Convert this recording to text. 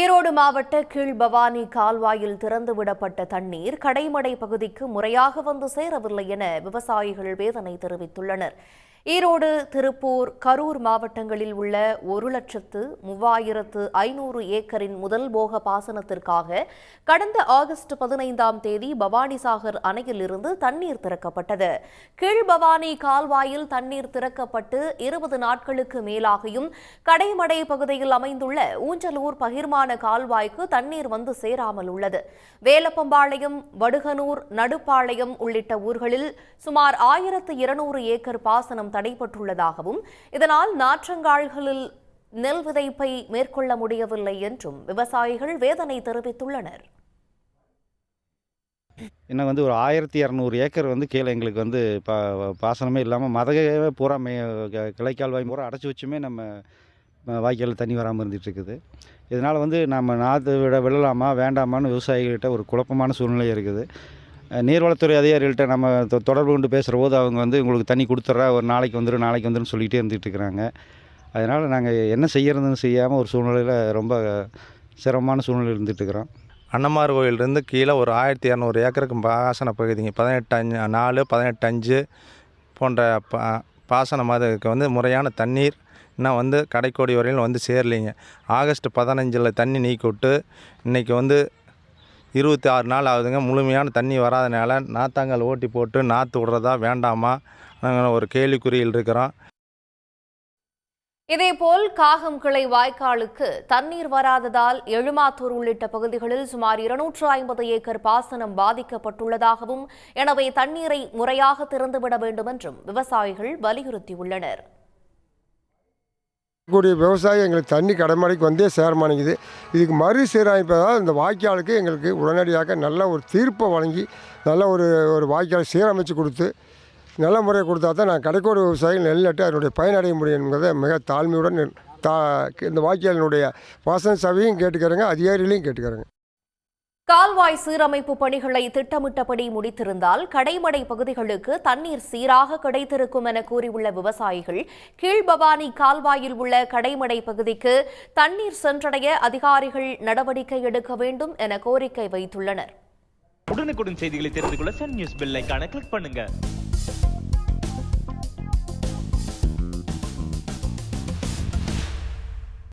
ஈரோடு மாவட்ட கீழ்பவானி கால்வாயில் திறந்துவிடப்பட்ட தண்ணீர் கடைமடை பகுதிக்கு முறையாக வந்து சேரவில்லை என விவசாயிகள் வேதனை தெரிவித்துள்ளனர். ஈரோடு, திருப்பூர், கரூர் மாவட்டங்களில் உள்ள 1,03,500 ஏக்கரின் முதல் போக பாசனத்திற்காக கடந்த ஆகஸ்ட் 15ஆம் தேதி பவானிசாகர் அணையிலிருந்து தண்ணீர் திறக்கப்பட்டது. கீழ்பவானி கால்வாயில் தண்ணீர் திறக்கப்பட்டு 20 நாட்களுக்கு மேலாகியும் கடைமடை பகுதியில் அமைந்துள்ள ஊஞ்சலூர் பகிர்மான கால்வாய்க்கு தண்ணீர் வந்து சேராமல் உள்ளது. வேலப்பம்பாளையம், வடுகனூர், நடுப்பாளையம் உள்ளிட்ட ஊர்களில் சுமார் 1,200 ஏக்கர் பாசனம் தடைபட்டுள்ளதாகவும் இதனால் நாற்றங்கால்களில் நெல் விதைப்பை மேற்கொள்ள முடியவில்லை என்றும் விவசாயிகள் வேதனை தெரிவித்துள்ளனர். இன்னும் ஒரு 1,200 ஏக்கர் கீழே எங்களுக்கு பாசனமே இல்லாமல் மதகவே பூரா கிளைக்கால்வாய் பூரா அடைச்சி வச்சுமே நம்ம வாய்க்காலில் தண்ணி வராமல் இருந்துகிட்டு இருக்குது. இதனால் நம்ம நாற்று விடலாமா வேண்டாமான்னு விவசாயிகள்கிட்ட ஒரு குழப்பமான சூழ்நிலை இருக்குது. நீர்வளத்துறை அதிகாரிகள்கிட்ட நம்ம தொடர்பு கொண்டு பேசுகிற போது அவங்க உங்களுக்கு தண்ணி கொடுத்துட்றா, ஒரு நாளைக்கு வந்துடும் சொல்லிகிட்டே இருந்துகிட்டு இருக்கிறாங்க. அதனால் நாங்கள் என்ன செய்கிறதுன்னு செய்யாமல் ஒரு சூழ்நிலையில் ரொம்ப சிரமமான சூழ்நிலையில் இருந்துகிட்ருக்கிறோம். அன்னமார் கோயிலிருந்து கீழே ஒரு 1,200 ஏக்கருக்கு பாசன பகுதிங்க 18/4, 18/5 போன்ற பாசனம் அதுக்கு முறையான தண்ணீர் இன்னும் கடைக்கோடி வரையிலும் சேரலைங்க. ஆகஸ்ட் 15 தண்ணி நீக்கி விட்டு இன்றைக்கி 26 நாள் ஆகுதுங்க. முழுமையான தண்ணி வராதனால நாத்தாங்கல் ஓட்டி போட்டு நாற்று விடுறதா வேண்டாமா நாங்கள் ஒரு கேள்விக்குறியில் இருக்கிறோம். இதேபோல் காகம் கிளை வாய்க்காலுக்கு தண்ணீர் வராததால் எழுமாத்தூர் உள்ளிட்ட பகுதிகளில் சுமார் 250 ஏக்கர் பாசனம் பாதிக்கப்பட்டுள்ளதாகவும், எனவே தண்ணீரை முறையாக திறந்துவிட வேண்டும் என்றும் விவசாயிகள் வலியுறுத்தியுள்ளனர். கூடிய விவசாயம் எங்களுக்கு தண்ணி கடைமடைக்கு வந்தே சேரமானேங்குது. இதுக்கு மறுசீரமைப்பதால் இந்த வாய்க்காலுக்கு எங்களுக்கு உடனடியாக நல்ல ஒரு தீர்ப்பை வழங்கி நல்ல ஒரு வாய்க்கால் சீரமைச்சு கொடுத்து நல்ல முறையை கொடுத்தா தான் நான் கடைக்கோடி விவசாயிகள் நெல் நட்டு அதனுடைய பயனடைய முடியும் என்பதை மிக தாழ்மையுடன் இந்த வாய்க்காலினுடைய பாசன சபையும் கேட்டுக்கிறேங்க, அதிகாரிகளையும் கேட்டுக்கிறேங்க. கால்வாய் சீரமைப்பு பணிகளை திட்டமிட்டபடி முடித்திருந்தால் கடைமடை பகுதிகளுக்கு தண்ணீர் சீராக கிடைத்திருக்கும் என கூறியுள்ள விவசாயிகள், கீழ்பவானி கால்வாயில் உள்ள கடைமடை பகுதிக்கு தண்ணீர் சென்றடைய அதிகாரிகள் நடவடிக்கை எடுக்க வேண்டும் என கோரிக்கை வைத்துள்ளனர். உடனுக்குடன் செய்திகளை தெரிந்து கொள்ள சன் நியூஸ் பெல் ஐகானை கிளிக் பண்ணுங்க.